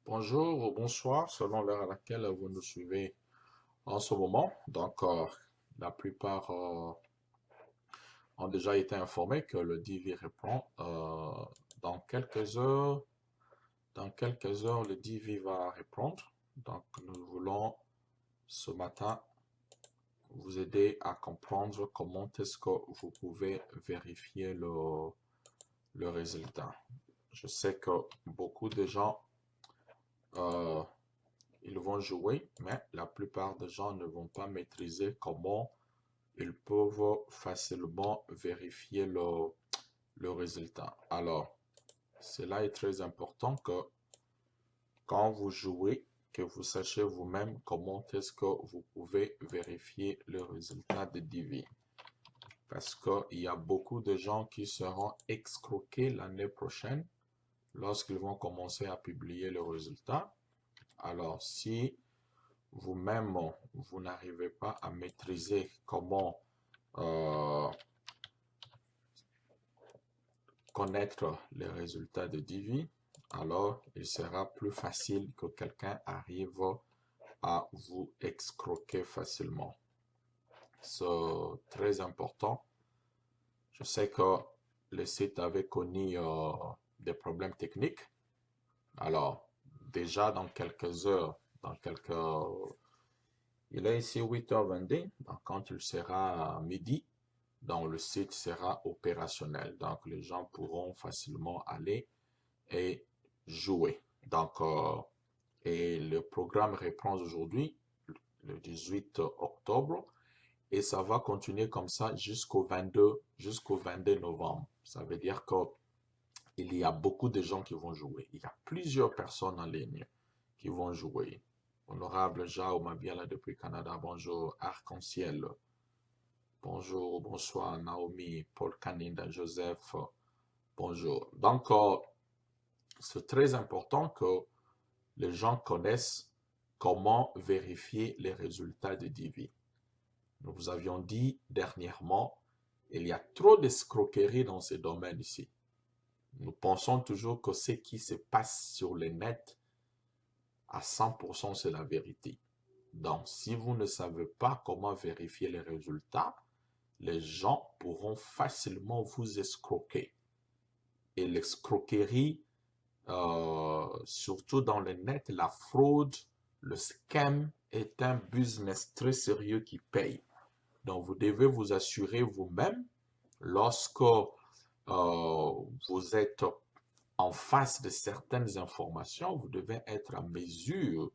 Bonjour ou bonsoir, selon l'heure à laquelle vous nous suivez en ce moment. La plupart ont déjà été informés que le DV reprend dans quelques heures. Dans quelques heures, le DV va reprendre. Donc, nous voulons ce matin vous aider à comprendre comment est-ce que vous pouvez vérifier le résultat. Je sais que beaucoup de gens euh, ils vont jouer, mais la plupart des gens ne vont pas maîtriser comment ils peuvent facilement vérifier le résultat. Alors, cela est très important que quand vous jouez, que vous sachiez vous-même comment est-ce que vous pouvez vérifier le résultat de Divi. Parce qu'il y a beaucoup de gens qui seront escroqués l'année prochaine lorsqu'ils vont commencer à publier le résultat. Alors, si vous-même, vous n'arrivez pas à maîtriser comment euh, connaître les résultats de Divi, alors il sera plus facile que quelqu'un arrive à vous escroquer facilement. C'est très important. Je sais que le site avait connu des problèmes techniques. Alors, déjà dans quelques heures, il est ici 8h22, donc quand il sera à midi, donc le site sera opérationnel. Donc les gens pourront facilement aller et jouer. Et le programme reprend aujourd'hui, le 18 octobre, et ça va continuer comme ça jusqu'au 22 novembre. Ça veut dire qu'il y a beaucoup de gens qui vont jouer. Il y a plusieurs personnes en ligne qui vont jouer. Honorable Jao Mabiala depuis Canada, bonjour. Arc-en-ciel, bonjour, bonsoir. Naomi, Paul Caninda, Joseph, bonjour. C'est très important que les gens connaissent comment vérifier les résultats de Divi. Nous vous avions dit dernièrement, il y a trop d'escroqueries dans ce domaine ici. Nous pensons toujours que ce qui se passe sur le net, à 100%, c'est la vérité. Donc, si vous ne savez pas comment vérifier les résultats, les gens pourront facilement vous escroquer. Et l'escroquerie, surtout dans le net, la fraude, le scam est un business très sérieux qui paye. Donc, vous devez vous assurer vous-même lorsque vous êtes en face de certaines informations, vous devez être en mesure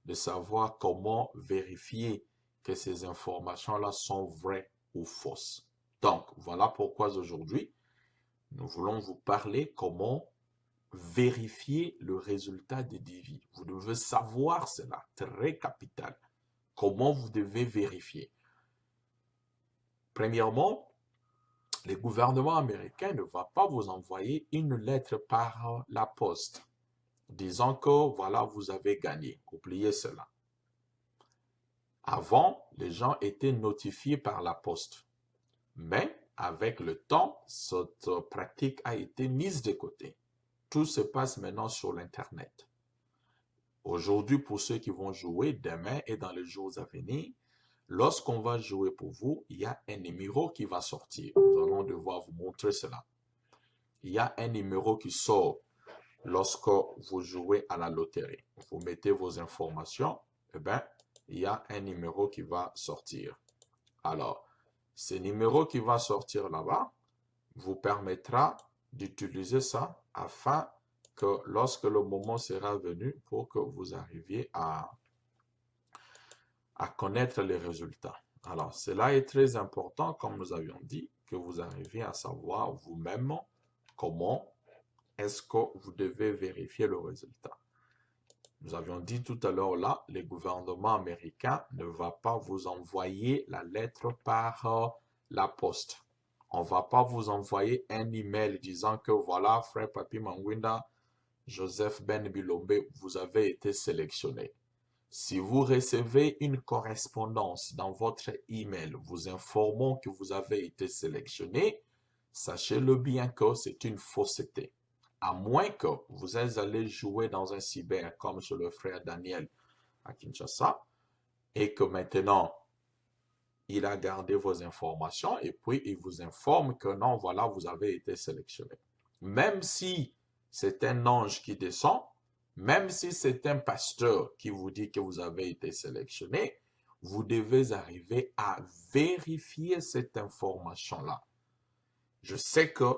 de savoir comment vérifier que ces informations-là sont vraies ou fausses. Donc, voilà pourquoi aujourd'hui, nous voulons vous parler comment vérifier le résultat des devis. Vous devez savoir cela, très capital. Comment vous devez vérifier? Premièrement, le gouvernement américain ne va pas vous envoyer une lettre par la poste disant que voilà, vous avez gagné. Oubliez cela. Avant, les gens étaient notifiés par la poste. Mais avec le temps, cette pratique a été mise de côté. Tout se passe maintenant sur l'Internet. Aujourd'hui, pour ceux qui vont jouer demain et dans les jours à venir, lorsqu'on va jouer pour vous, il y a un numéro qui va sortir. Nous allons devoir vous montrer cela. Il y a un numéro qui sort lorsque vous jouez à la loterie. Vous mettez vos informations, eh bien, il y a un numéro qui va sortir. Alors, ce numéro qui va sortir là-bas vous permettra d'utiliser ça afin que lorsque le moment sera venu pour que vous arriviez à connaître les résultats. Alors, cela est très important, comme nous avions dit, que vous arriviez à savoir vous-même comment est-ce que vous devez vérifier le résultat. Nous avions dit tout à l'heure là, le gouvernement américain ne va pas vous envoyer la lettre par la poste. On ne va pas vous envoyer un email disant que voilà, frère Papi Mangwinda, Joseph Ben Bilombe, vous avez été sélectionné. Si vous recevez une correspondance dans votre email vous informant que vous avez été sélectionné, sachez-le bien que c'est une fausseté. À moins que vous êtes allé jouer dans un cyber comme chez le frère Daniel à Kinshasa et que maintenant il a gardé vos informations et puis il vous informe que non, voilà, vous avez été sélectionné. Même si c'est un ange qui descend, même si c'est un pasteur qui vous dit que vous avez été sélectionné, vous devez arriver à vérifier cette information-là. Je sais que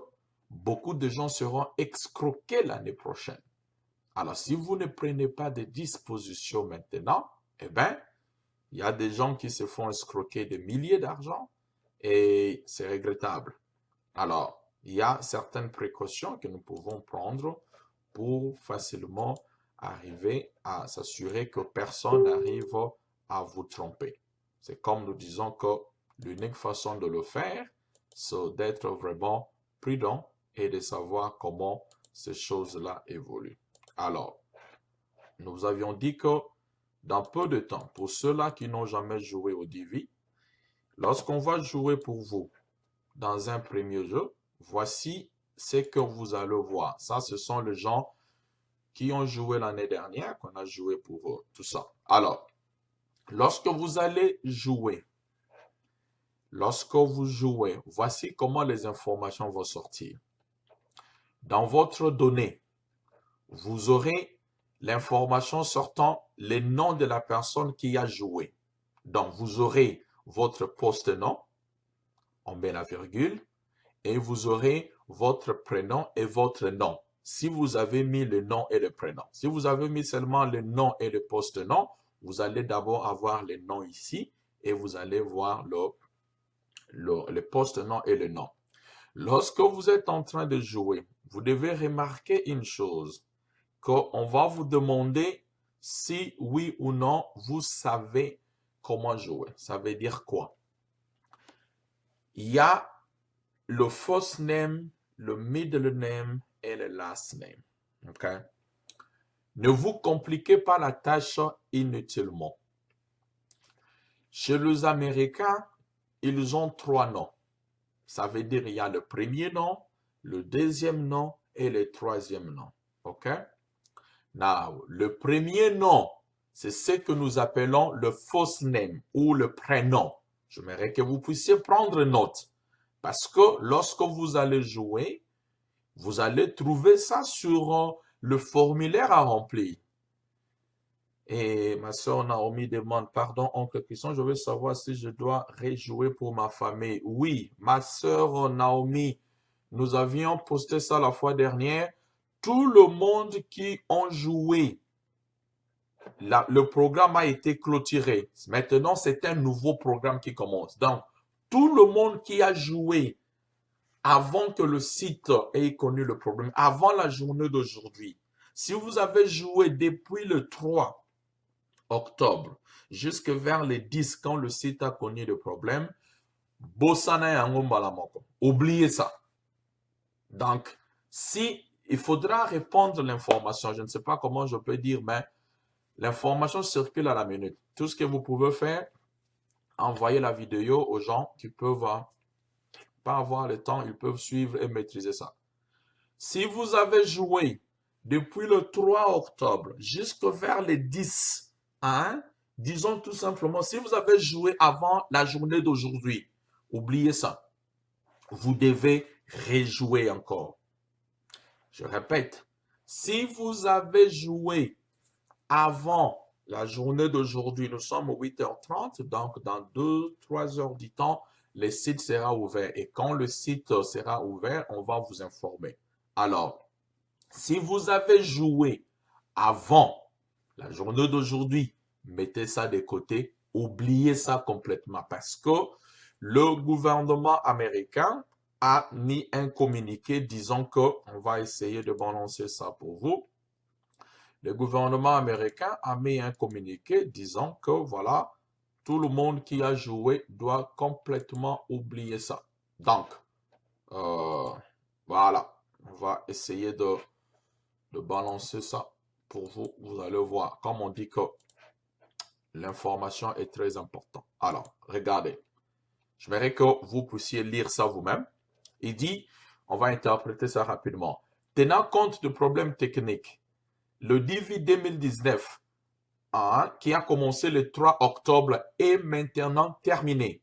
beaucoup de gens seront escroqués l'année prochaine. Alors, si vous ne prenez pas de dispositions maintenant, eh bien, il y a des gens qui se font escroquer des milliers d'argent et c'est regrettable. Alors, il y a certaines précautions que nous pouvons prendre pour facilement arriver à s'assurer que personne n'arrive à vous tromper. C'est comme nous disons que l'unique façon de le faire, c'est d'être vraiment prudent et de savoir comment ces choses-là évoluent. Alors, nous avions dit que dans peu de temps, pour ceux-là qui n'ont jamais joué au Divi, lorsqu'on va jouer pour vous dans un premier jeu, voici ce que vous allez voir. Ça, ce sont les gens qui ont joué l'année dernière, qu'on a joué pour eux, tout ça. Alors, lorsque vous allez jouer, voici comment les informations vont sortir. Dans votre donnée, vous aurez l'information sortant les noms de la personne qui a joué. Donc, vous aurez votre poste-nom, on met la virgule, et vous aurez votre prénom et votre nom. Si vous avez mis le nom et le prénom. Si vous avez mis seulement le nom et le poste-nom, vous allez d'abord avoir le nom ici et vous allez voir le poste-nom et le nom. Lorsque vous êtes en train de jouer, vous devez remarquer une chose, qu'on va vous demander si oui ou non vous savez comment jouer. Ça veut dire quoi? Il y a le first name, le middle name et le last name. OK? Ne vous compliquez pas la tâche inutilement. Chez les Américains, ils ont 3 noms. Ça veut dire il y a le premier nom, le deuxième nom et le troisième nom. OK? Now, le premier nom, c'est ce que nous appelons le first name ou le prénom. J'aimerais que vous puissiez prendre note. Parce que lorsque vous allez jouer, vous allez trouver ça sur le formulaire à remplir. Et ma soeur Naomi demande, pardon, oncle Christian, je veux savoir si je dois rejouer pour ma famille. Oui, ma soeur Naomi, nous avions posté ça la fois dernière. Tout le monde qui ont joué, le programme a été clôturé. Maintenant, c'est un nouveau programme qui commence. Donc, tout le monde qui a joué avant que le site ait connu le problème, avant la journée d'aujourd'hui, si vous avez joué depuis le 3 octobre jusque vers le 10 quand le site a connu le problème, oubliez ça. Donc, si il faudra répondre l'information, je ne sais pas comment je peux dire, mais l'information circule à la minute. Tout ce que vous pouvez faire, envoyer la vidéo aux gens qui peuvent pas avoir le temps, ils peuvent suivre et maîtriser ça. Si vous avez joué depuis le 3 octobre jusqu'à vers le 10, hein, disons tout simplement, si vous avez joué avant la journée d'aujourd'hui, oubliez ça. Vous devez rejouer encore. Je répète, si vous avez joué avant la journée d'aujourd'hui, nous sommes au 8h30, donc dans 2-3 heures du temps, le site sera ouvert. Et quand le site sera ouvert, on va vous informer. Alors, si vous avez joué avant la journée d'aujourd'hui, mettez ça de côté, oubliez ça complètement parce que le gouvernement américain a mis un communiqué disant qu'on va essayer de balancer ça pour vous. Le gouvernement américain a mis un communiqué disant que voilà, tout le monde qui a joué doit complètement oublier ça. Donc, voilà, on va essayer de balancer ça pour vous. Vous allez voir, comme on dit que l'information est très importante. Alors, regardez, j'aimerais que vous puissiez lire ça vous-même. Il dit, on va interpréter ça rapidement. Tenant compte de problèmes techniques, le DV 2019, qui a commencé le 3 octobre, est maintenant terminé.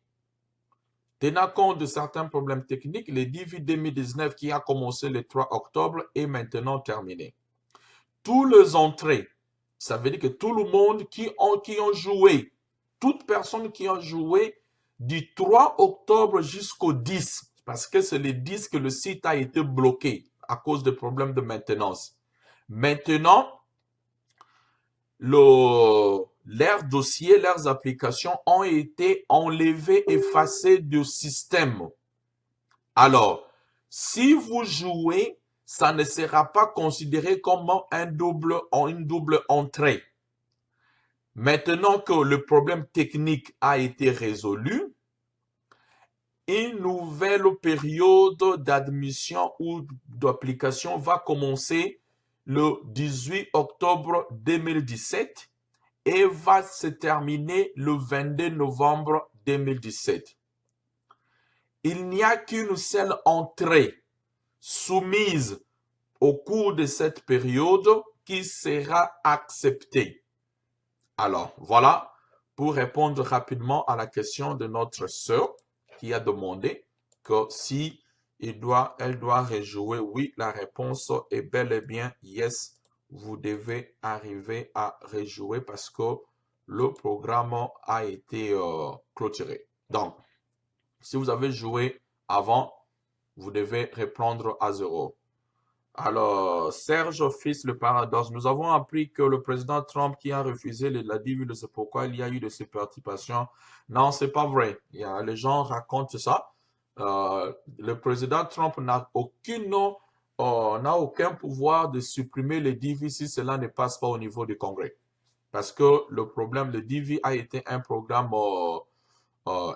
Tenant compte de certains problèmes techniques, le DV 2019 qui a commencé le 3 octobre est maintenant terminé. Tous les entrées, ça veut dire que tout le monde qui ont joué, toute personne qui a joué du 3 octobre jusqu'au 10, parce que c'est le 10 que le site a été bloqué à cause de problèmes de maintenance. Maintenant, leurs dossiers, leurs applications ont été enlevées, effacées du système. Alors, si vous jouez, ça ne sera pas considéré comme une double entrée. Maintenant que le problème technique a été résolu, une nouvelle période d'admission ou d'application va commencer le 18 octobre 2017 et va se terminer le 22 novembre 2017. Il n'y a qu'une seule entrée soumise au cours de cette période qui sera acceptée. Alors, voilà pour répondre rapidement à la question de notre sœur qui a demandé que si elle doit rejouer. Oui, la réponse est bel et bien yes. Vous devez arriver à rejouer parce que le programme a été clôturé. Donc, si vous avez joué avant, vous devez reprendre à zéro. Alors, Serge Fils, le paradoxe. Nous avons appris que le président Trump qui a refusé la DV, c'est pourquoi il y a eu de ces participations. Non, c'est pas vrai. Les gens racontent ça. Le président Trump n'a aucun pouvoir de supprimer les DV si cela ne passe pas au niveau du Congrès. Parce que le problème, le DV a été un programme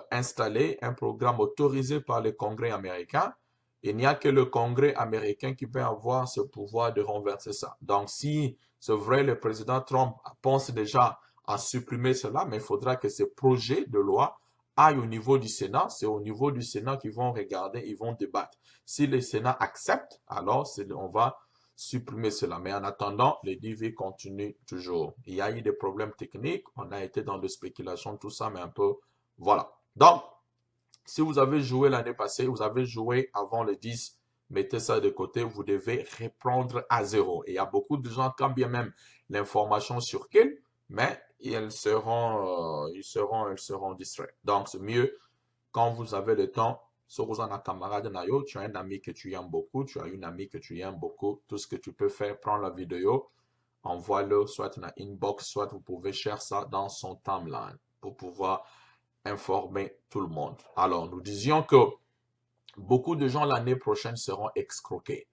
installé, un programme autorisé par le Congrès américain. Il n'y a que le Congrès américain qui peut avoir ce pouvoir de renverser ça. Donc, si c'est vrai, le président Trump pense déjà à supprimer cela, mais il faudra que ce projet de loi aille au niveau du Sénat. C'est au niveau du Sénat qu'ils vont regarder, ils vont débattre. Si le Sénat accepte, alors on va supprimer cela. Mais en attendant, les DV continuent toujours. Il y a eu des problèmes techniques, on a été dans des spéculations, tout ça, mais un peu, voilà. Donc, si vous avez joué l'année passée, vous avez joué avant le 10, mettez ça de côté, vous devez reprendre à zéro. Et il y a beaucoup de gens, quand bien même l'information circule, mais ils seront distraits. Donc, c'est mieux quand vous avez le temps. Tu as un ami que tu aimes beaucoup, tu as une amie que tu aimes beaucoup. Tout ce que tu peux faire, prends la vidéo, envoie-le soit dans inbox, soit vous pouvez share ça dans son timeline pour pouvoir informer tout le monde. Alors, nous disions que beaucoup de gens l'année prochaine seront escroqués.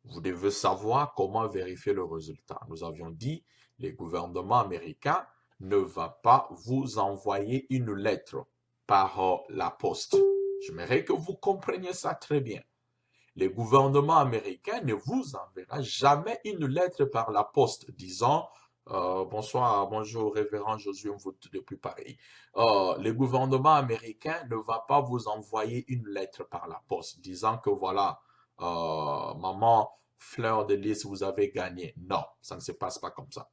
Vous devez savoir comment vérifier le résultat. Nous avions dit, le gouvernement américain ne va pas vous envoyer une lettre par la poste. J'aimerais que vous compreniez ça très bien. Le gouvernement américain ne vous enverra jamais une lettre par la poste disant bonsoir, bonjour, révérend Josué depuis Paris. Le gouvernement américain ne va pas vous envoyer une lettre par la poste disant que voilà, maman Fleur de Lys, vous avez gagné. Non, ça ne se passe pas comme ça.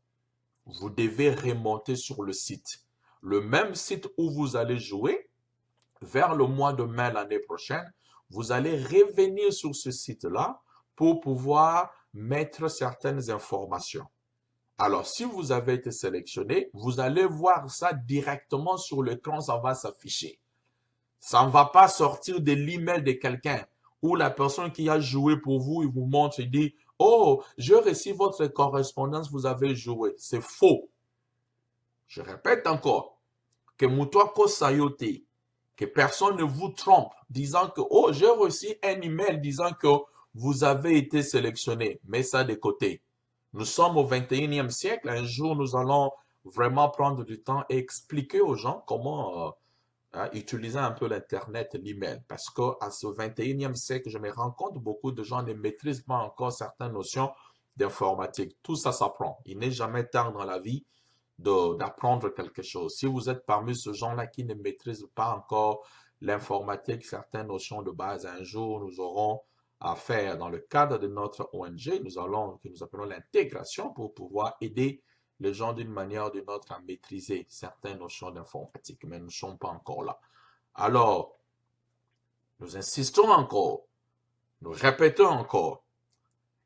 Vous devez remonter sur le site. Le même site où vous allez jouer, vers le mois de mai l'année prochaine, vous allez revenir sur ce site-là pour pouvoir mettre certaines informations. Alors, si vous avez été sélectionné, vous allez voir ça directement sur l'écran, ça va s'afficher. Ça ne va pas sortir de l'email de quelqu'un où la personne qui a joué pour vous, il vous montre, il dit, oh, je reçois votre correspondance, vous avez joué. C'est faux. Je répète encore, que Moutouako Sayote, que personne ne vous trompe, disant que, oh, j'ai reçu un email disant que vous avez été sélectionné. Mets ça de côté. Nous sommes au 21e siècle. Un jour, nous allons vraiment prendre du temps et expliquer aux gens comment utiliser un peu l'Internet, l'email. Parce qu'à ce 21e siècle, je me rends compte que beaucoup de gens ne maîtrisent pas encore certaines notions d'informatique. Tout ça s'apprend. Il n'est jamais tard dans la vie d'apprendre quelque chose. Si vous êtes parmi ce gens-là qui ne maîtrisent pas encore l'informatique, certaines notions de base, un jour, nous aurons à faire dans le cadre de notre ONG, que nous appelons l'intégration, pour pouvoir aider les gens d'une manière ou d'une autre à maîtriser certaines notions d'informatique, mais nous ne sommes pas encore là. Alors, nous insistons encore, nous répétons encore,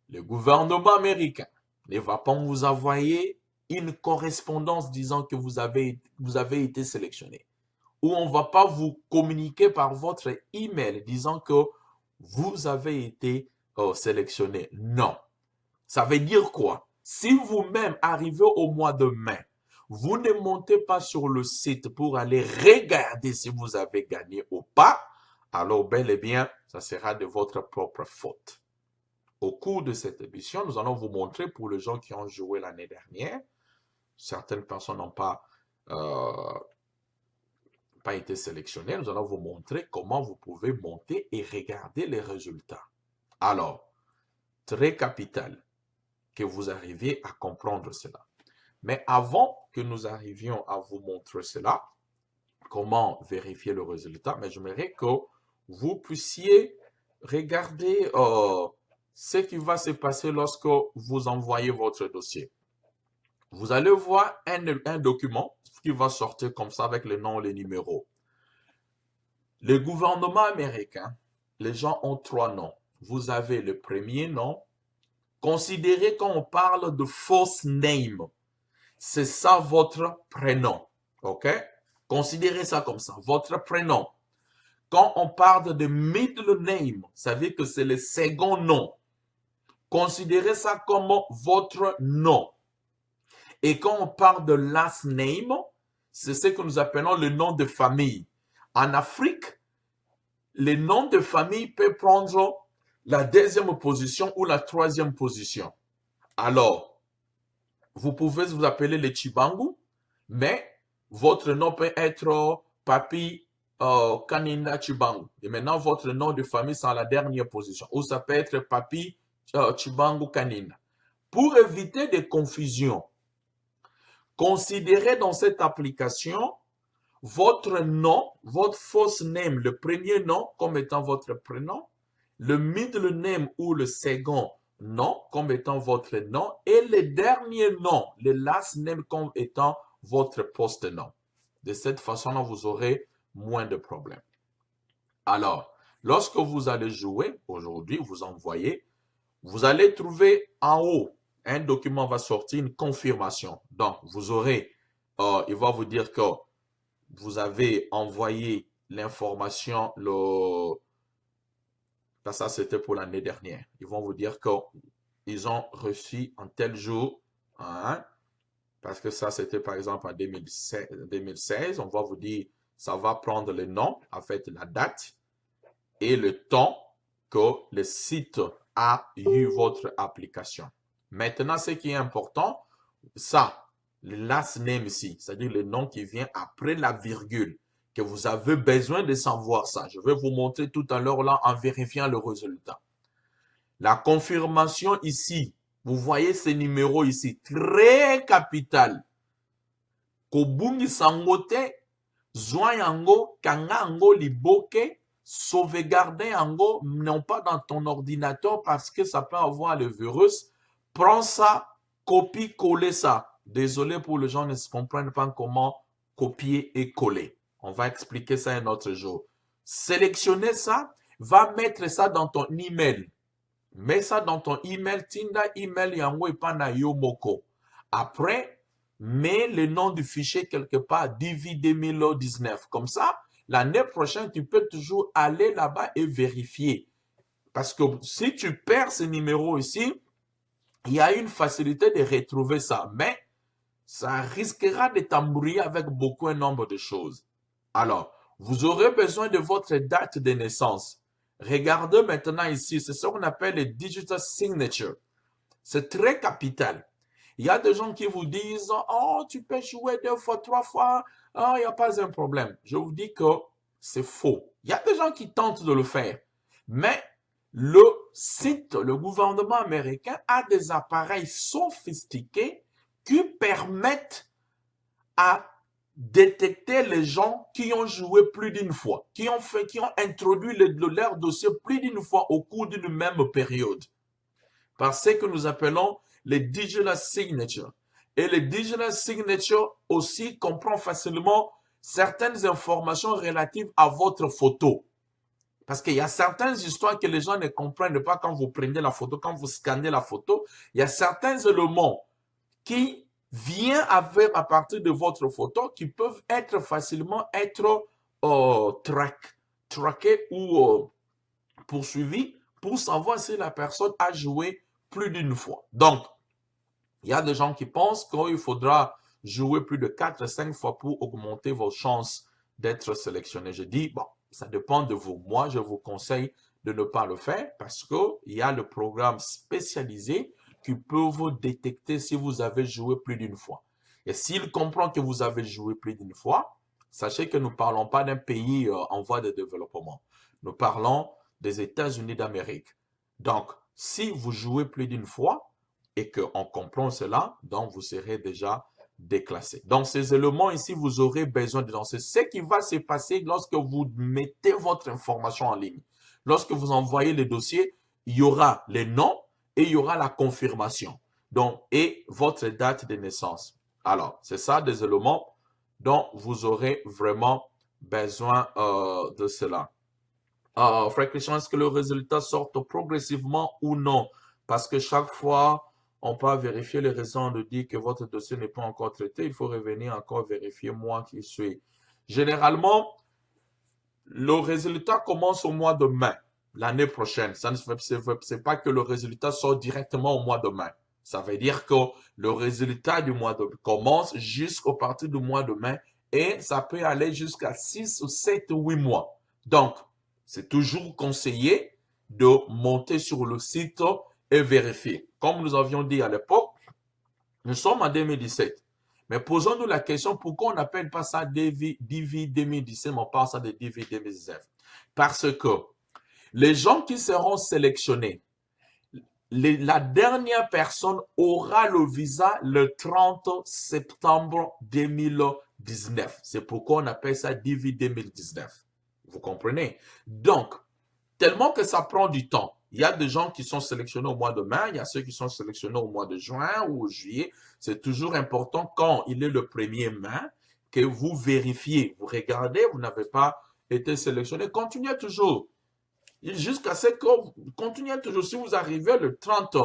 le gouvernement américain ne va pas vous envoyer une correspondance disant que vous avez été sélectionné. Ou on ne va pas vous communiquer par votre email disant que vous avez été sélectionné. Non. Ça veut dire quoi? Si vous-même arrivez au mois de mai, vous ne montez pas sur le site pour aller regarder si vous avez gagné ou pas, alors bel et bien, ça sera de votre propre faute. Au cours de cette émission, nous allons vous montrer pour les gens qui ont joué l'année dernière. Certaines personnes n'ont pas été sélectionnées. Nous allons vous montrer comment vous pouvez monter et regarder les résultats. Alors, très capital que vous arriviez à comprendre cela. Mais avant que nous arrivions à vous montrer cela, comment vérifier le résultat, mais j'aimerais que vous puissiez regarder ce qui va se passer lorsque vous envoyez votre dossier. Vous allez voir un document qui va sortir comme ça avec le nom et les numéros. Le gouvernement américain, les gens ont 3 noms. Vous avez le premier nom. Considérez quand on parle de false name, c'est ça votre prénom. OK? Considérez ça comme ça, votre prénom. Quand on parle de middle name, ça veut dire que c'est le second nom. Considérez ça comme votre nom. Et quand on parle de last name, c'est ce que nous appelons le nom de famille. En Afrique, le nom de famille peut prendre la 2e position ou la 3e position. Alors, vous pouvez vous appeler le Chibangu, mais votre nom peut être Papi Kaninda Chibangu. Et maintenant, votre nom de famille, c'est en la dernière position. Ou ça peut être Papi Chibangu Kaninda. Pour éviter des confusions, considérez dans cette application votre nom, votre first name, le premier nom comme étant votre prénom, le middle name ou le second nom comme étant votre nom et le dernier nom, le last name comme étant votre post-nom. De cette façon-là, vous aurez moins de problèmes. Alors, lorsque vous allez jouer, aujourd'hui, vous envoyez, vous allez trouver en haut, un document va sortir, une confirmation. Donc, vous aurez, il va vous dire que vous avez envoyé l'information, ça c'était pour l'année dernière. Ils vont vous dire qu'ils ont reçu en tel jour, hein, parce que ça c'était par exemple en 2016, on va vous dire, ça va prendre le nom, en fait la date et le temps que le site a eu votre application. Maintenant, ce qui est important, ça, le last name ici, c'est-à-dire le nom qui vient après la virgule, que vous avez besoin de savoir ça. Je vais vous montrer tout à l'heure là en vérifiant le résultat. La confirmation ici, vous voyez ce numéro ici, très capital. Kobungi sangote, yango, kanga ango liboke, sauvegarder ango, non pas dans ton ordinateur parce que ça peut avoir le virus. Prends ça, copie, coller ça. Désolé pour les gens qui ne comprennent pas comment copier et coller. On va expliquer ça un autre jour. Sélectionnez ça, va mettre ça dans ton email. Mets ça dans ton email, tinda email yango epana yo moko. Après, mets le nom du fichier quelque part, DV 2019. Comme ça, l'année prochaine, tu peux toujours aller là-bas et vérifier. Parce que si tu perds ce numéro ici, il y a une facilité de retrouver ça. Mais ça risquera de t'embrouiller avec beaucoup un nombre de choses. Alors, vous aurez besoin de votre date de naissance. Regardez maintenant ici, c'est ce qu'on appelle le digital signature. C'est très capital. Il y a des gens qui vous disent, oh, tu peux jouer 2 fois, 3 fois, oh, il n'y a pas un problème. Je vous dis que c'est faux. Il y a des gens qui tentent de le faire. Mais le site, le gouvernement américain a des appareils sophistiqués qui permettent à détecter les gens qui ont joué plus d'une fois, qui ont introduit leur dossier plus d'une fois au cours d'une même période. Par ce que nous appelons les digital signatures. Et les digital signatures aussi comprend facilement certaines informations relatives à votre photo. Parce qu'il y a certaines histoires que les gens ne comprennent pas quand vous prenez la photo, quand vous scannez la photo. Il y a certains éléments qui viennent à partir de votre photo qui peuvent être facilement traqués ou poursuivis pour savoir si la personne a joué plus d'une fois. Donc, il y a des gens qui pensent qu'il faudra jouer plus de 4 à 5 fois pour augmenter vos chances d'être sélectionné. Je dis, bon, ça dépend de vous. Moi, je vous conseille de ne pas le faire parce qu'il y a le programme spécialisé qui peut vous détecter si vous avez joué plus d'une fois. Et s'il comprend que vous avez joué plus d'une fois, sachez que nous ne parlons pas d'un pays en voie de développement. Nous parlons des États-Unis d'Amérique. Donc, si vous jouez plus d'une fois, et qu'on comprend cela, donc vous serez déjà déclassé. Donc, ces éléments ici, vous aurez besoin de lancer. Ce qui va se passer lorsque vous mettez votre information en ligne. Lorsque vous envoyez le dossier, il y aura les noms et il y aura la confirmation. Donc, et votre date de naissance. Alors, c'est ça des éléments dont vous aurez vraiment besoin de cela. Frère Christian, est-ce que le résultat sort progressivement ou non? Parce que chaque fois, on peut vérifier les raisons de dire que votre dossier n'est pas encore traité. Il faut revenir encore vérifier moi qui suis. Généralement, le résultat commence au mois de mai, l'année prochaine. Ça ne c'est pas que le résultat sort directement au mois de mai. Ça veut dire que le résultat du mois de mai commence jusqu'au partir du mois de mai et ça peut aller jusqu'à 6 ou 7 ou 8 mois. Donc, c'est toujours conseillé de monter sur le site et vérifier. Comme nous avions dit à l'époque, nous sommes en 2017. Mais posons-nous la question, pourquoi on n'appelle pas ça DV 2017, mais on parle ça de DV 2019? Parce que les gens qui seront sélectionnés, la dernière personne aura le visa le 30 septembre 2019. C'est pourquoi on appelle ça DV 2019. Vous comprenez? Donc, tellement que ça prend du temps. Il y a des gens qui sont sélectionnés au mois de mai, il y a ceux qui sont sélectionnés au mois de juin ou juillet. C'est toujours important quand il est le 1er mai que vous vérifiez, vous regardez, vous n'avez pas été sélectionné. Continuez toujours. Jusqu'à ce que, continuez toujours. Si vous arrivez le 30,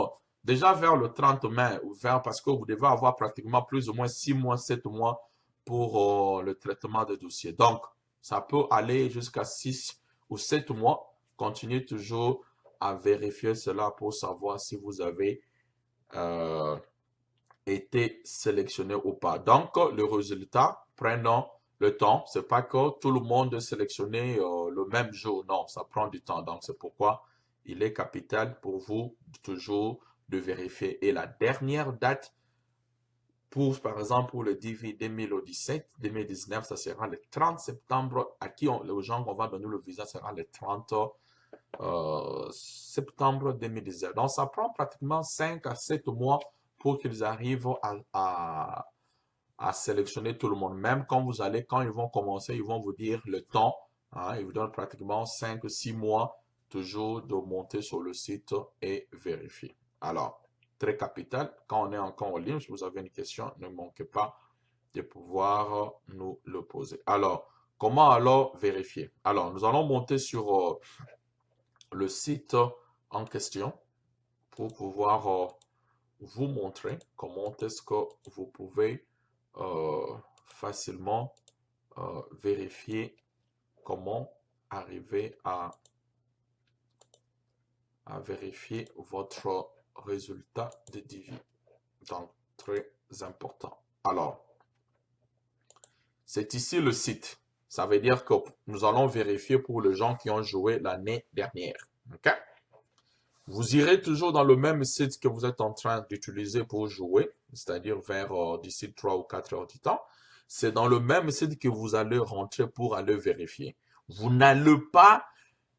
déjà vers le 30 mai, parce que vous devez avoir pratiquement plus ou moins 6 mois, 7 mois pour le traitement de dossier. Donc, ça peut aller jusqu'à 6 ou 7 mois. Continuez toujours à vérifier cela pour savoir si vous avez été sélectionné ou pas. Donc, le résultat, prenons le temps. C'est pas que tout le monde est sélectionné le même jour. Non, ça prend du temps. Donc, c'est pourquoi il est capital pour vous toujours de vérifier. Et la dernière date pour, par exemple, pour le DV 2017, 2019, ça sera le 30 septembre. À qui aux gens qu'on va donner le visa sera le 30 septembre 2019. Donc, ça prend pratiquement 5 à 7 mois pour qu'ils arrivent à sélectionner tout le monde. Même quand ils vont commencer, ils vont vous dire le temps. Hein, ils vous donnent pratiquement 5 ou 6 mois toujours de monter sur le site et vérifier. Alors, très capital. Quand on est encore en ligne, si vous avez une question, ne manquez pas de pouvoir nous le poser. Alors, comment alors vérifier? Alors, nous allons monter sur le site en question pour pouvoir vous montrer comment est-ce que vous pouvez facilement vérifier comment arriver à vérifier votre résultat de DV. Donc, très important. Alors, c'est ici le site. Ça veut dire que nous allons vérifier pour les gens qui ont joué l'année dernière. OK? Vous irez toujours dans le même site que vous êtes en train d'utiliser pour jouer, c'est-à-dire vers d'ici 3 ou 4 heures du temps. C'est dans le même site que vous allez rentrer pour aller vérifier. Vous n'allez pas,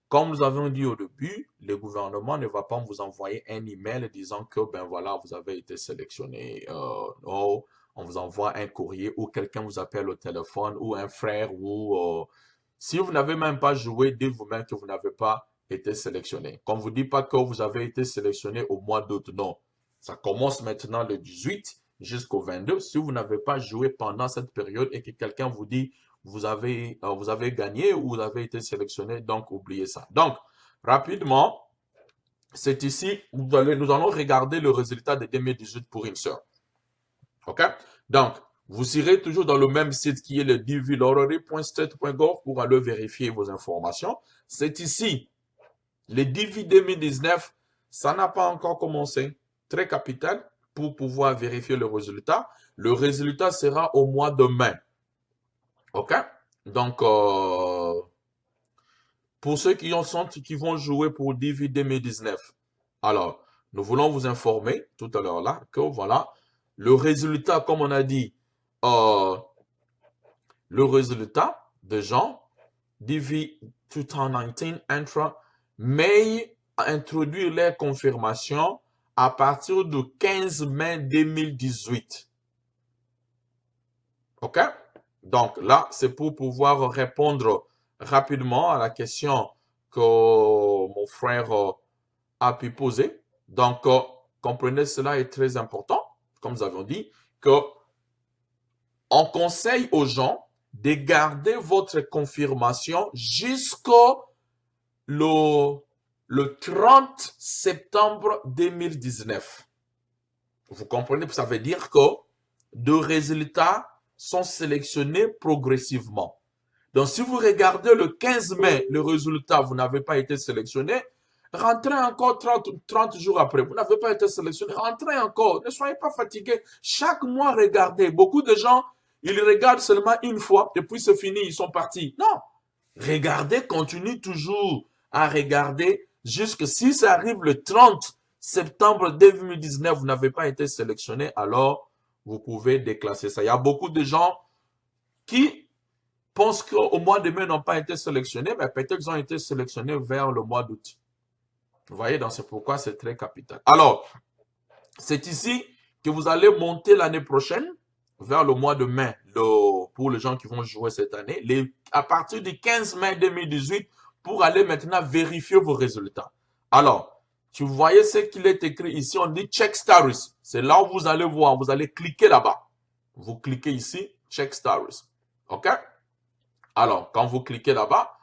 comme nous avons dit au début, le gouvernement ne va pas vous envoyer un email disant que, ben voilà, vous avez été sélectionné. Non, on vous envoie un courrier ou quelqu'un vous appelle au téléphone ou un frère ou si vous n'avez même pas joué, dites vous-même que vous n'avez pas été sélectionné. Qu'on ne vous dit pas que vous avez été sélectionné au mois d'août, non. Ça commence maintenant le 18 jusqu'au 22. Si vous n'avez pas joué pendant cette période et que quelqu'un vous dit vous avez gagné ou vous avez été sélectionné, donc oubliez ça. Donc, rapidement, c'est ici, nous allons regarder le résultat de 2018 pour une sœur. OK? Donc, vous irez toujours dans le même site qui est le dvlottery.state.gov pour aller vérifier vos informations. C'est ici, le DV 2019, ça n'a pas encore commencé. Très capital pour pouvoir vérifier le résultat. Le résultat sera au mois de mai. OK? Donc, pour ceux qui vont jouer pour DV 2019, alors, nous voulons vous informer tout à l'heure là que voilà, le résultat, comme on a dit, le résultat de gens DV 2019 Intra may introduire les confirmations à partir du 15 mai 2018. OK? Donc là, c'est pour pouvoir répondre rapidement à la question que mon frère a pu poser. Donc, comprenez, cela est très important, comme nous avons dit, que on conseille aux gens de garder votre confirmation jusqu'au le 30 septembre 2019. Vous comprenez? Ça veut dire que deux résultats sont sélectionnés progressivement. Donc, si vous regardez le 15 mai, le résultat, vous n'avez pas été sélectionné, rentrez encore 30 jours après. Vous n'avez pas été sélectionné, rentrez encore. Ne soyez pas fatigués. Chaque mois, regardez. Beaucoup de gens, ils regardent seulement une fois, et puis c'est fini, ils sont partis. Non. Regardez, continuez toujours à regarder jusque si ça arrive le 30 septembre 2019, vous n'avez pas été sélectionné, alors vous pouvez déclasser ça. Il y a beaucoup de gens qui pensent qu'au mois de mai n'ont pas été sélectionnés, mais peut-être qu'ils ont été sélectionnés vers le mois d'août. Vous voyez, donc c'est pourquoi c'est très capital. Alors, c'est ici que vous allez monter l'année prochaine, vers le mois de mai, pour les gens qui vont jouer cette année, à partir du 15 mai 2018, pour aller maintenant vérifier vos résultats. Alors, tu voyais ce qu'il est écrit ici, on dit Check Status. C'est là où vous allez voir, vous allez cliquer là-bas. Vous cliquez ici, Check Status. OK? Alors, quand vous cliquez là-bas,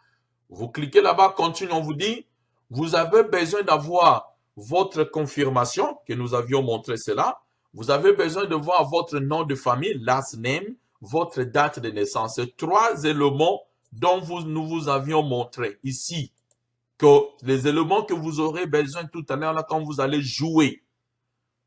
continue, on vous dit, vous avez besoin d'avoir votre confirmation, que nous avions montré cela. Vous avez besoin de voir votre nom de famille, last name, votre date de naissance. C'est trois éléments dont nous vous avions montré ici. Que les éléments que vous aurez besoin tout à l'heure là quand vous allez jouer.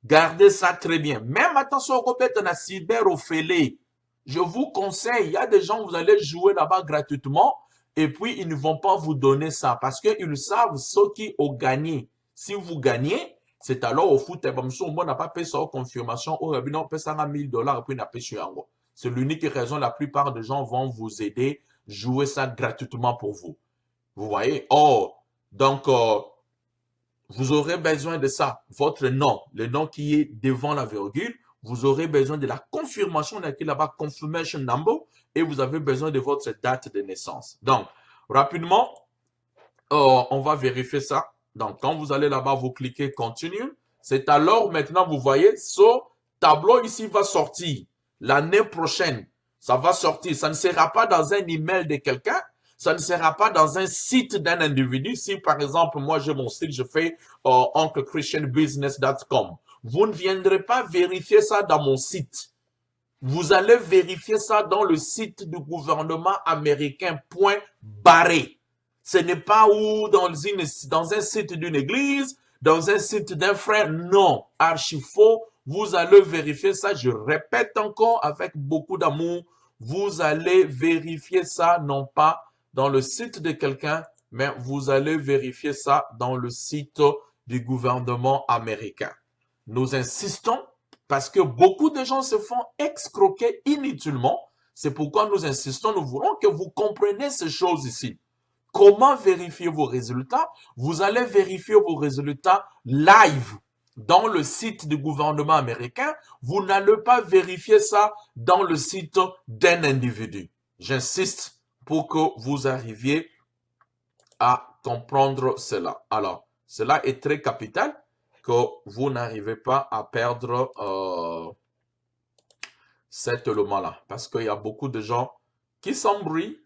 Gardez ça très bien. Même attention, peut-être na cyberophélie. Je vous conseille, il y a des gens, vous allez jouer là-bas gratuitement et puis ils ne vont pas vous donner ça parce qu'ils savent ce qui ont gagné. Si vous gagnez, c'est alors au foot, on n'a pas payé sa confirmation, on paye ça à $1000 et puis on a payé en. C'est l'unique raison, la plupart des gens vont vous aider, jouer ça gratuitement pour vous. Vous voyez? Oh, donc, vous aurez besoin de ça, votre nom, le nom qui est devant la virgule. Vous aurez besoin de la confirmation, on a écrit là-bas confirmation number, et vous avez besoin de votre date de naissance. Donc, rapidement, on va vérifier ça. Donc, quand vous allez là-bas, vous cliquez continue. C'est alors maintenant, vous voyez, ce tableau ici va sortir l'année prochaine. Ça va sortir. Ça ne sera pas dans un email de quelqu'un. Ça ne sera pas dans un site d'un individu. Si, par exemple, moi, j'ai mon site, je fais unclechristianbusiness.com. Vous ne viendrez pas vérifier ça dans mon site. Vous allez vérifier ça dans le site du gouvernement américain, point barré. Ce n'est pas où dans un site d'une église, dans un site d'un frère. Non, archi faux. Vous allez vérifier ça. Je répète encore avec beaucoup d'amour. Vous allez vérifier ça, non pas dans le site de quelqu'un, mais vous allez vérifier ça dans le site du gouvernement américain. Nous insistons parce que beaucoup de gens se font escroquer inutilement. C'est pourquoi nous insistons, nous voulons que vous compreniez ces choses ici. Comment vérifier vos résultats? Vous allez vérifier vos résultats live. dans le site du gouvernement américain, vous n'allez pas vérifier ça dans le site d'un individu. J'insiste pour que vous arriviez à comprendre cela. Alors, cela est très capital que vous n'arrivez pas à perdre cet élément-là. Parce qu'il y a beaucoup de gens qui s'embrouillent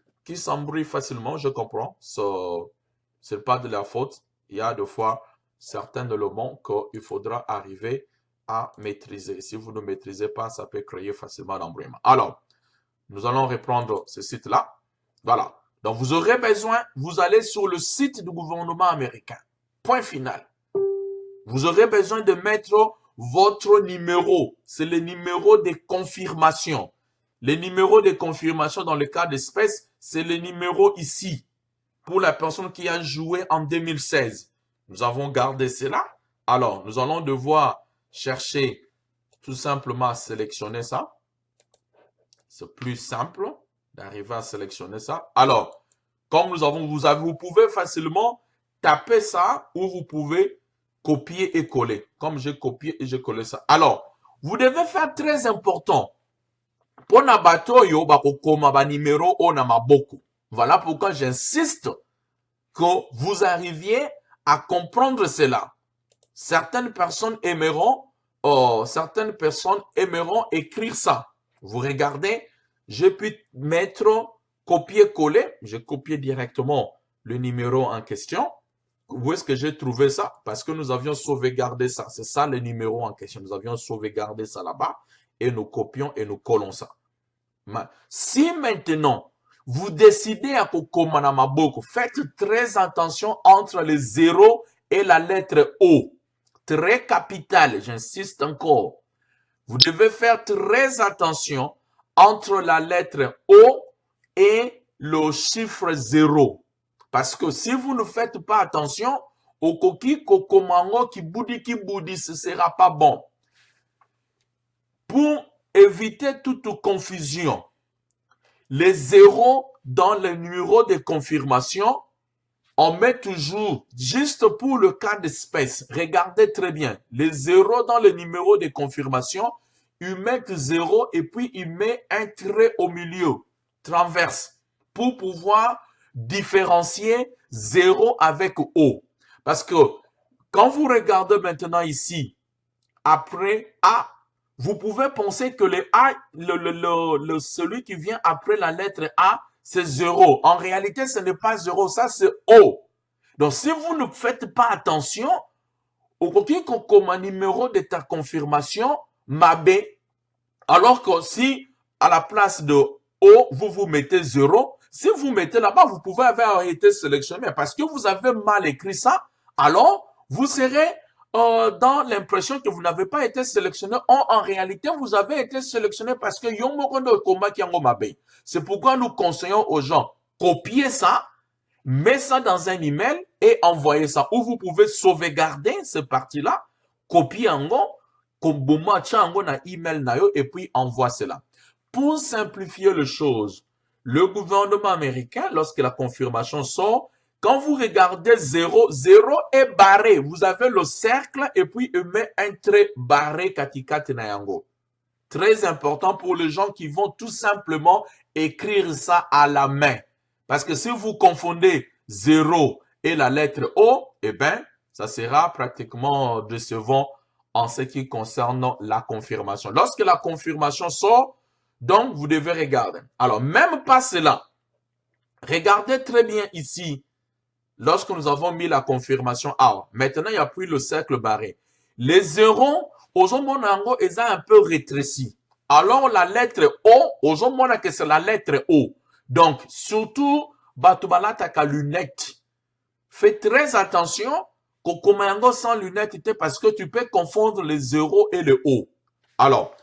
facilement, je comprends. Ce n'est pas de leur faute. Il y a des fois certains éléments qu'il faudra arriver à maîtriser. Si vous ne maîtrisez pas, ça peut créer facilement l'embrouillement. Alors, nous allons reprendre ce site-là. Voilà. Donc, vous aurez besoin, vous allez sur le site du gouvernement américain. Point final. Vous aurez besoin de mettre votre numéro. C'est le numéro de confirmation. Le numéro de confirmation dans le cas d'espèce, c'est le numéro ici. Pour la personne qui a joué en 2016. Nous avons gardé cela. Alors, nous allons devoir chercher tout simplement à sélectionner ça. C'est plus simple d'arriver à sélectionner ça. Alors, comme vous pouvez facilement taper ça ou vous pouvez copier et coller. Comme j'ai copié et j'ai collé ça. Alors, vous devez faire très important. Pona bato yo bakokoma ba numéro ona maboko. Voilà pourquoi j'insiste que vous arriviez à comprendre cela. Certaines personnes aimeront écrire ça. Vous regardez, je peux mettre copier-coller. J'ai copié directement le numéro en question. Où est-ce que j'ai trouvé ça? Parce que nous avions sauvegardé ça. C'est ça le numéro en question. Nous avions sauvegardé ça là-bas et nous copions et nous collons ça. Si maintenant, vous décidez à Kokoma Maboko, faites très attention entre le 0 et la lettre O. Très capital, j'insiste encore. Vous devez faire très attention entre la lettre O et le chiffre 0. Parce que si vous ne faites pas attention, au koki kokomango ki boudi, ce ne sera pas bon. Pour éviter toute confusion, les zéros dans le numéro de confirmation, on met toujours, juste pour le cas d'espèce, regardez très bien, les zéros dans le numéro de confirmation, ils mettent 0 et puis ils mettent un trait au milieu, transverse, pour pouvoir différencier 0 avec O. Parce que quand vous regardez maintenant ici, après A, vous pouvez penser que le A, celui qui vient après la lettre A, c'est 0. En réalité, ce n'est pas 0, ça c'est O. Donc, si vous ne faites pas attention, au comme numéro de ta confirmation, Mabé, alors que si à la place de O, vous mettez 0, si vous mettez là-bas, vous pouvez avoir été sélectionné. Parce que vous avez mal écrit ça, alors vous serez dans l'impression que vous n'avez pas été sélectionné. En réalité, vous avez été sélectionné parce que c'est pourquoi nous conseillons aux gens, copiez ça, mettez ça dans un email et envoyez ça. Ou vous pouvez sauvegarder cette partie-là, copier en go, et puis envoie cela. Pour simplifier les choses, le gouvernement américain, lorsque la confirmation sort, quand vous regardez 0, 0 est barré. Vous avez le cercle et puis il met un trait barré katikati na yango. Très important pour les gens qui vont tout simplement écrire ça à la main. Parce que si vous confondez 0 et la lettre O, eh bien, ça sera pratiquement décevant en ce qui concerne la confirmation. Lorsque la confirmation sort, donc vous devez regarder. Alors, même pas cela. Regardez très bien ici. Lorsque nous avons mis la confirmation A, maintenant il n'y a plus le cercle barré. Les zéros, aujourd'hui, ils ont un peu rétréci. Alors la lettre O, aujourd'hui, c'est la lettre O. Donc, surtout, Batubalata ka lunette. Fais très attention, Kokomango sans lunettes, parce que tu peux confondre les zéros et le O. Alors,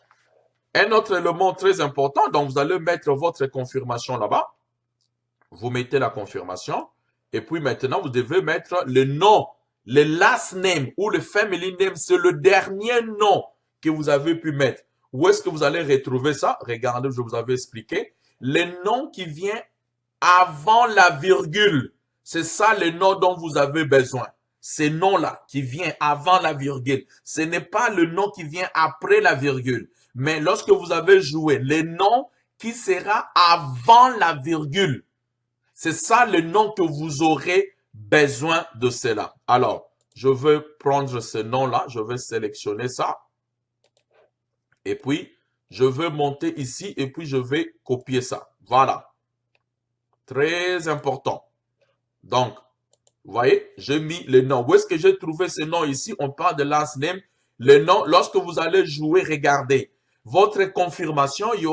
un autre élément très important, donc vous allez mettre votre confirmation là-bas. Vous mettez la confirmation. Et puis maintenant, vous devez mettre le nom, le last name ou le family name. C'est le dernier nom que vous avez pu mettre. Où est-ce que vous allez retrouver ça? Regardez, je vous avais expliqué. Le nom qui vient avant la virgule. C'est ça le nom dont vous avez besoin. ce nom-là qui vient avant la virgule. Ce n'est pas le nom qui vient après la virgule. Mais lorsque vous avez joué, le nom qui sera avant la virgule. C'est ça le nom que vous aurez besoin de cela. Alors, je vais prendre ce nom-là, je vais sélectionner ça. Et puis, je vais monter ici et puis je vais copier ça. Voilà. Très important. Donc, vous voyez, j'ai mis le nom. Où est-ce que j'ai trouvé ce nom ici? On parle de last name. Le nom, lorsque vous allez jouer, regardez. Votre confirmation, il y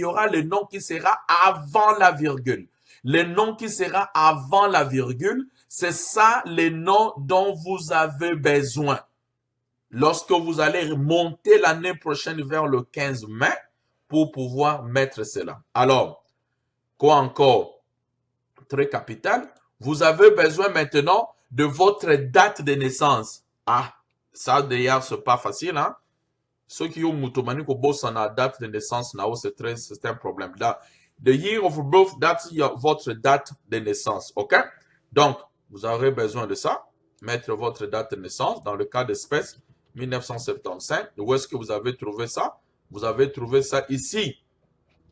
aura le nom qui sera avant la virgule. Le nom qui sera avant la virgule, c'est ça le nom dont vous avez besoin. Lorsque vous allez monter l'année prochaine vers le 15 mai pour pouvoir mettre cela. Alors, quoi encore? Très capital. Vous avez besoin maintenant de votre date de naissance. Ah, ça d'ailleurs, c'est pas facile, hein? Ceux qui ont moutomani ko boss en a date de naissance, c'est un problème. Là, the year of birth, that's votre date de naissance, ok? Donc, vous aurez besoin de ça. Mettre votre date de naissance. Dans le cas d'espèce, 1975. Où est-ce que vous avez trouvé ça? Vous avez trouvé ça ici.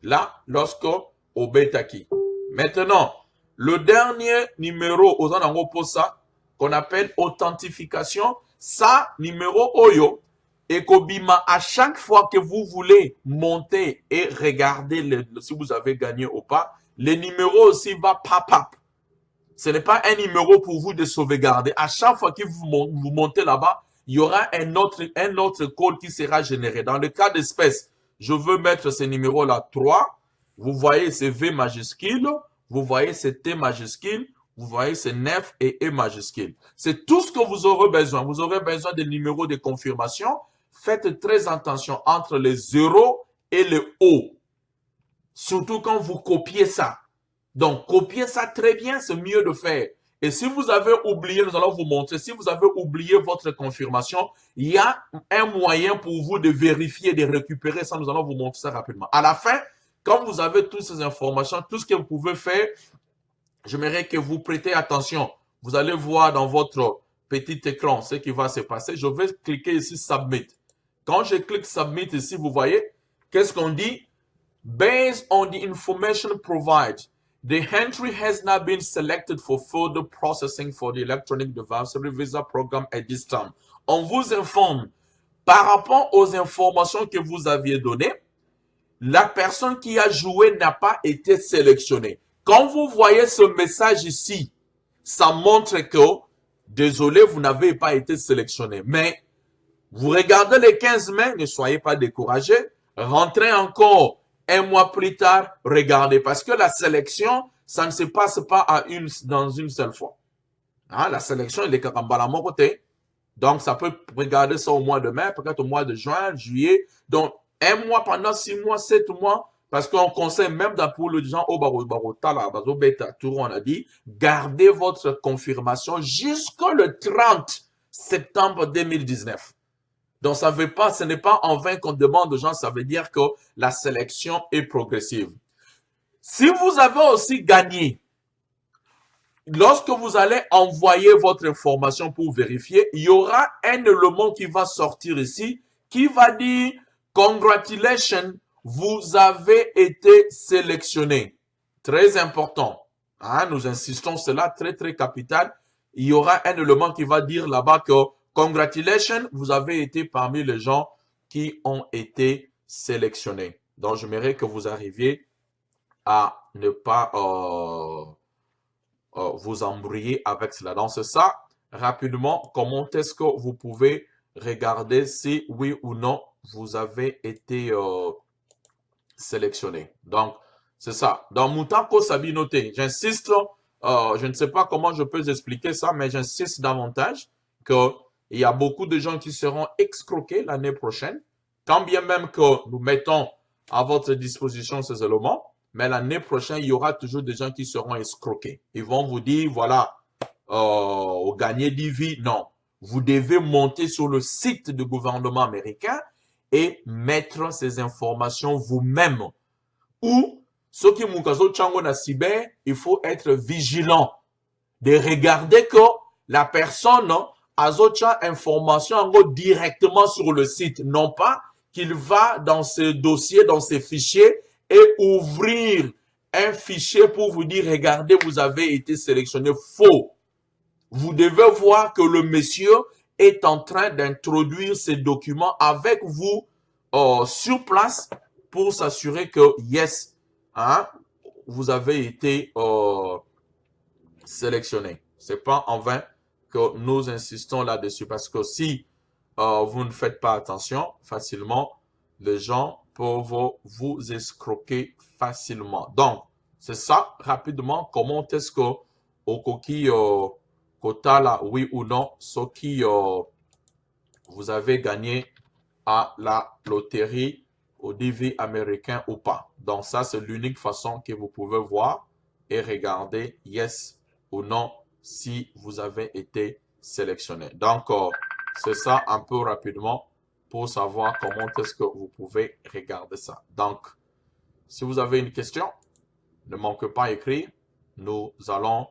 Là, lorsque au Betaki. Maintenant, le dernier numéro aux ça qu'on appelle authentification, ça, numéro Oyo, et Kobima, à chaque fois que vous voulez monter et regarder si vous avez gagné ou pas, le numéro aussi va pop-up. Ce n'est pas un numéro pour vous de sauvegarder. À chaque fois que vous montez là-bas, il y aura un autre code qui sera généré. Dans le cas d'espèce, je veux mettre ce numéro-là 3. Vous voyez, c'est V majuscule. Vous voyez, c'est T majuscule. Vous voyez, c'est 9 et E majuscule. C'est tout ce que vous aurez besoin. Vous aurez besoin des numéros de confirmation. Faites très attention entre les 0 et le O. Surtout quand vous copiez ça. Donc, copiez ça très bien, c'est mieux de faire. Et si vous avez oublié, nous allons vous montrer, si vous avez oublié votre confirmation, il y a un moyen pour vous de vérifier, de récupérer ça. Nous allons vous montrer ça rapidement. À la fin, quand vous avez toutes ces informations, tout ce que vous pouvez faire, j'aimerais que vous prêtez attention. Vous allez voir dans votre petit écran ce qui va se passer. Je vais cliquer ici Submit. Quand je clique Submit ici, vous voyez, qu'est-ce qu'on dit? Based on the information provided, the entry has not been selected for further processing for the electronic diversity visa program at this time. On vous informe, par rapport aux informations que vous aviez données, la personne qui a joué n'a pas été sélectionnée. Quand vous voyez ce message ici, ça montre que, désolé, vous n'avez pas été sélectionné. Mais, vous regardez les 15 mai, ne soyez pas découragés. Rentrez encore un mois plus tard, regardez. Parce que la sélection, ça ne se passe pas dans une seule fois. Hein, la sélection, elle est à mon côté. Donc, ça peut regarder ça au mois de mai, peut-être au mois de juin, juillet. Donc, un mois pendant 6 mois, 7 mois, parce qu'on conseille même pour les gens au Barota, on a dit, gardez votre confirmation jusqu'au 30 septembre 2019. Donc, ça veut pas, ce n'est pas en vain qu'on demande aux gens, ça veut dire que la sélection est progressive. Si vous avez aussi gagné, lorsque vous allez envoyer votre information pour vérifier, il y aura un élément qui va sortir ici, qui va dire « Congratulations, vous avez été sélectionné ». Très important. Hein, nous insistons, cela très, très capital. Il y aura un élément qui va dire là-bas que « Congratulations, vous avez été parmi les gens qui ont été sélectionnés ». Donc, j'aimerais que vous arriviez à ne pas vous embrouiller avec cela. Donc, c'est ça. Rapidement, comment est-ce que vous pouvez regarder si oui ou non vous avez été sélectionné. Donc, c'est ça. Dans Mutako Sabinote, j'insiste, je ne sais pas comment je peux expliquer ça, mais j'insiste davantage qu'il y a beaucoup de gens qui seront escroqués l'année prochaine, quand bien même que nous mettons à votre disposition ces éléments, mais l'année prochaine, il y aura toujours des gens qui seront escroqués. Ils vont vous dire, voilà, gagner 10 vies. Non. Vous devez monter sur le site du gouvernement américain et mettre ces informations vous-même. Ou, ce qui Mukazo Chango na cyber, il faut être vigilant de regarder que la personne a d'autres informations directement sur le site, non pas qu'il va dans ce dossier, dans ces fichiers et ouvrir un fichier pour vous dire, regardez, vous avez été sélectionné. Faux. Vous devez voir que le monsieur est en train d'introduire ces documents avec vous sur place pour s'assurer que, yes, hein, vous avez été sélectionné. C'est pas en vain que nous insistons là-dessus parce que si vous ne faites pas attention, facilement, les gens peuvent vous escroquer facilement. Donc, c'est ça, rapidement, comment est-ce que au coquille quota là, oui ou non, ce qui vous avez gagné à la loterie au DV américain ou pas. Donc ça, c'est l'unique façon que vous pouvez voir et regarder yes ou non si vous avez été sélectionné. Donc, c'est ça un peu rapidement pour savoir comment est-ce que vous pouvez regarder ça. Donc, si vous avez une question, ne manquez pas à écrire. Nous allons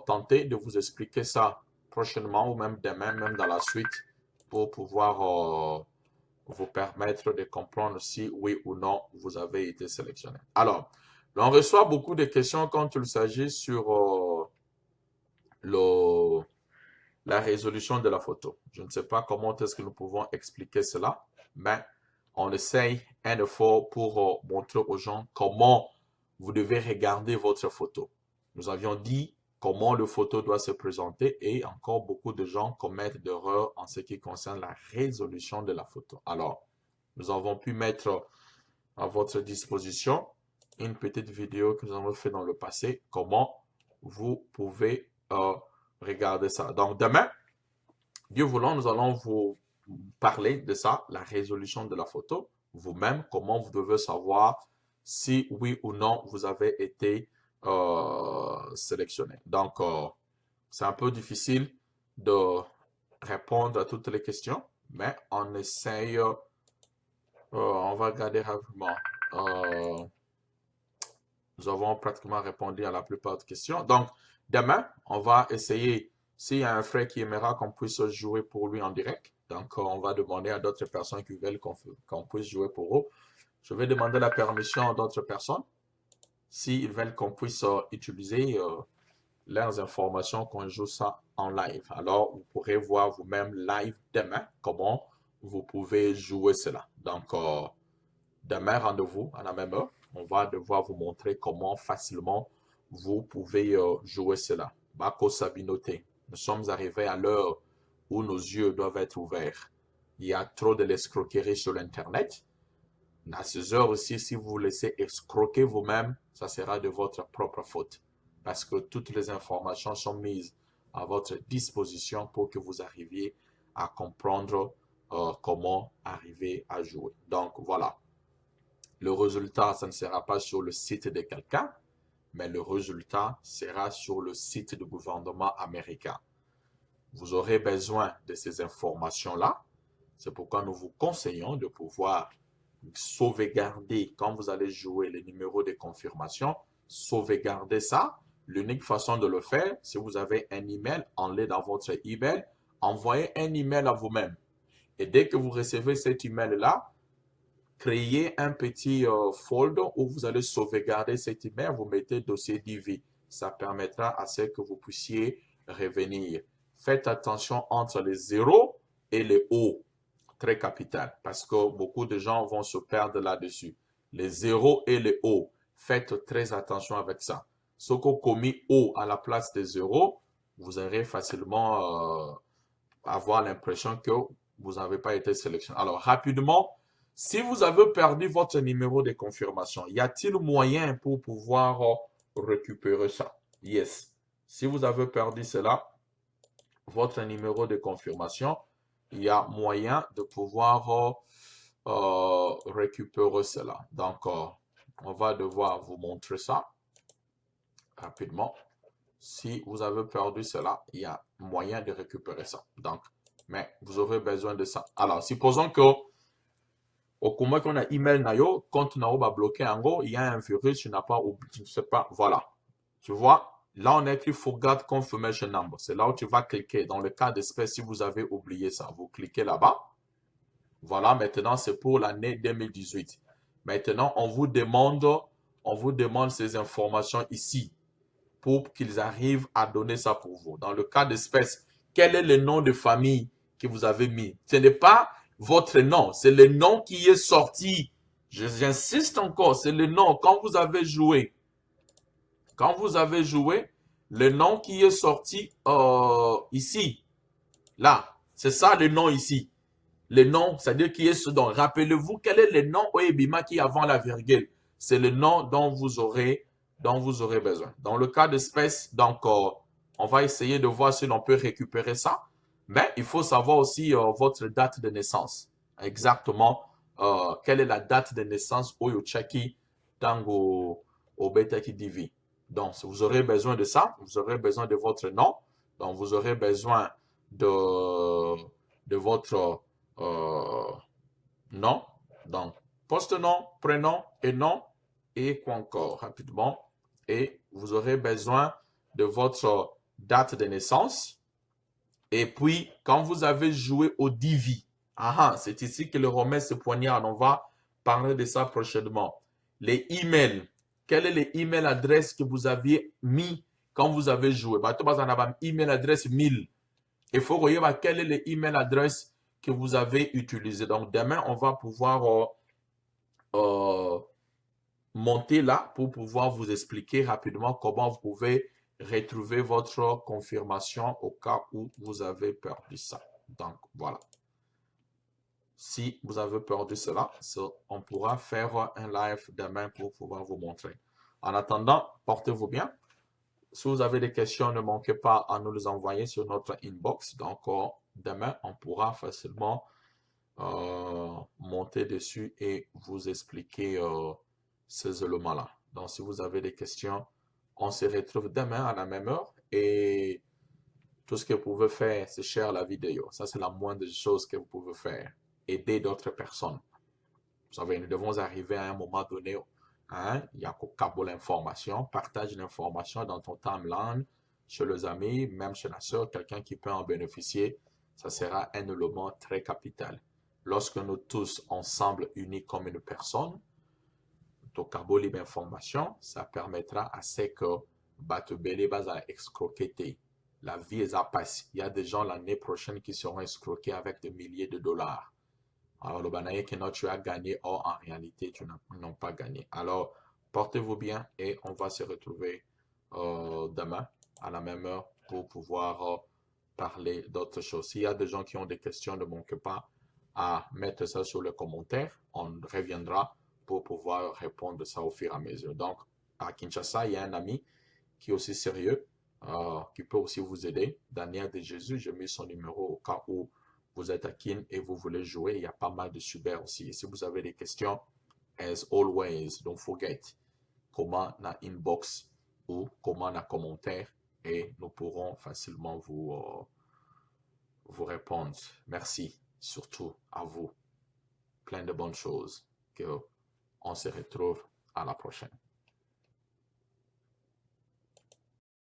tenter de vous expliquer ça prochainement ou même demain, même dans la suite, pour pouvoir vous permettre de comprendre si oui ou non vous avez été sélectionné. Alors, on reçoit beaucoup de questions quand il s'agit sur la résolution de la photo. Je ne sais pas comment est-ce que nous pouvons expliquer cela, mais on essaye un effort pour montrer aux gens comment vous devez regarder votre photo. Nous avions dit comment le photo doit se présenter et encore beaucoup de gens commettent d'erreurs en ce qui concerne la résolution de la photo. Alors, nous avons pu mettre à votre disposition une petite vidéo que nous avons fait dans le passé, comment vous pouvez regarder ça. Donc, demain, Dieu voulant, nous allons vous parler de ça, la résolution de la photo, vous-même, comment vous devez savoir si oui ou non vous avez été sélectionné. Donc, c'est un peu difficile de répondre à toutes les questions, mais on essaye, on va regarder rapidement. Nous avons pratiquement répondu à la plupart des questions. Donc, demain, on va essayer, s'il y a un frère qui aimera qu'on puisse jouer pour lui en direct, donc on va demander à d'autres personnes qui veulent qu'on puisse jouer pour eux. Je vais demander la permission à d'autres personnes s'ils veulent qu'on puisse utiliser leurs informations, qu'on joue ça en live. Alors, vous pourrez voir vous-même live demain comment vous pouvez jouer cela. Donc, demain, rendez-vous à la même heure. On va devoir vous montrer comment facilement vous pouvez jouer cela. Bako Sabinote, nous sommes arrivés à l'heure où nos yeux doivent être ouverts. Il y a trop de l'escroquerie sur l'Internet. À ces heures aussi, si vous vous laissez escroquer vous-même, ça sera de votre propre faute. Parce que toutes les informations sont mises à votre disposition pour que vous arriviez à comprendre comment arriver à jouer. Donc, voilà. Le résultat, ça ne sera pas sur le site de quelqu'un, mais le résultat sera sur le site du gouvernement américain. Vous aurez besoin de ces informations-là. C'est pourquoi nous vous conseillons de pouvoir sauvegarder, quand vous allez jouer les numéros de confirmation, sauvegarder ça. L'unique façon de le faire, si vous avez un email, enlevez dans votre email, envoyez un email à vous-même. Et dès que vous recevez cet email-là, créez un petit folder où vous allez sauvegarder cet email, vous mettez dossier DV. Ça permettra à ce que vous puissiez revenir. Faites attention entre les 0 et les O, très capital, parce que beaucoup de gens vont se perdre là-dessus. Les 0 et les O, faites très attention avec ça. Ce qu'on commis O à la place des 0, vous aurez facilement avoir l'impression que vous n'avez pas été sélectionné. Alors, rapidement, si vous avez perdu votre numéro de confirmation, y a-t-il moyen pour pouvoir récupérer ça? Yes. Si vous avez perdu cela, votre numéro de confirmation, il y a moyen de pouvoir récupérer cela. Donc, on va devoir vous montrer ça rapidement. Si vous avez perdu cela, il y a moyen de récupérer ça. Donc, mais vous aurez besoin de ça. Alors, supposons que au comment qu'on a email compte na va bloqué en gros, il y a un virus, tu n'as pas oublié, je ne sais pas, voilà. Tu vois, Là, on a écrit Forgot Confirmation Number. C'est là où tu vas cliquer. Dans le cas d'espèce, si vous avez oublié ça, vous cliquez là-bas. Voilà, maintenant, c'est pour l'année 2018. Maintenant, on vous demande ces informations ici pour qu'ils arrivent à donner ça pour vous. Dans le cas d'espèce, quel est le nom de famille que vous avez mis? Ce n'est pas votre nom, c'est le nom qui est sorti. J'insiste encore, c'est le nom. Quand vous avez joué, le nom qui est sorti ici, là, c'est ça le nom ici. Le nom, c'est-à-dire qui est ce don. Rappelez-vous quel est le nom Oyebima qui est avant la virgule. C'est le nom dont vous aurez besoin. Dans le cas d'espèce, donc, on va essayer de voir si l'on peut récupérer ça. Mais il faut savoir aussi votre date de naissance. Exactement, quelle est la date de naissance Oyochaki Tango Obetaki Divi. Donc, vous aurez besoin de ça. Vous aurez besoin de votre nom. Donc, vous aurez besoin de votre nom. Donc, poste-nom, prénom et nom. Et quoi encore, rapidement. Et vous aurez besoin de votre date de naissance. Et puis, quand vous avez joué au Divi, c'est ici que le remède se poignarde. On va parler de ça prochainement. Les emails. Quel est l'email adresse que vous aviez mis quand vous avez joué? Bah, tu vas en avoir email adresse 1000. Il faut regarder quel est l'email adresse que vous avez utilisé. Donc, demain, on va pouvoir monter là pour pouvoir vous expliquer rapidement comment vous pouvez retrouver votre confirmation au cas où vous avez perdu ça. Donc, voilà. Si vous avez perdu cela, on pourra faire un live demain pour pouvoir vous montrer. En attendant, portez-vous bien. Si vous avez des questions, ne manquez pas à nous les envoyer sur notre inbox. Donc, demain, on pourra facilement monter dessus et vous expliquer ces éléments-là. Donc, si vous avez des questions, on se retrouve demain à la même heure. Et tout ce que vous pouvez faire, c'est share la vidéo. Ça, c'est la moindre des choses que vous pouvez faire. Aider d'autres personnes. Vous savez, nous devons arriver à un moment donné. Il y a qu'au câble l'information. Partage l'information dans ton timeline, chez les amis, même chez la soeur, quelqu'un qui peut en bénéficier. Ça sera un élément très capital. Lorsque nous tous ensemble unis comme une personne, ton câble l'information, ça permettra à ce que Batubele va escroquer. La vie est à passer. Il y a des gens l'année prochaine qui seront escroqués avec des milliers de dollars. Alors, le banaye que tu as gagné, or en réalité, tu n'as pas gagné. Alors, portez-vous bien et on va se retrouver demain à la même heure pour pouvoir parler d'autres choses. S'il y a des gens qui ont des questions, ne manquez pas à mettre ça sur les commentaires. On reviendra pour pouvoir répondre ça au fur et à mesure. Donc, à Kinshasa, il y a un ami qui est aussi sérieux, qui peut aussi vous aider. Daniel de Jésus, j'ai mis son numéro au cas où vous êtes à Kin et vous voulez jouer. Il y a pas mal de super aussi. Et si vous avez des questions, as always, don't forget, comment na inbox ou comment na commentaire et nous pourrons facilement vous répondre. Merci surtout à vous. Plein de bonnes choses. On se retrouve à la prochaine.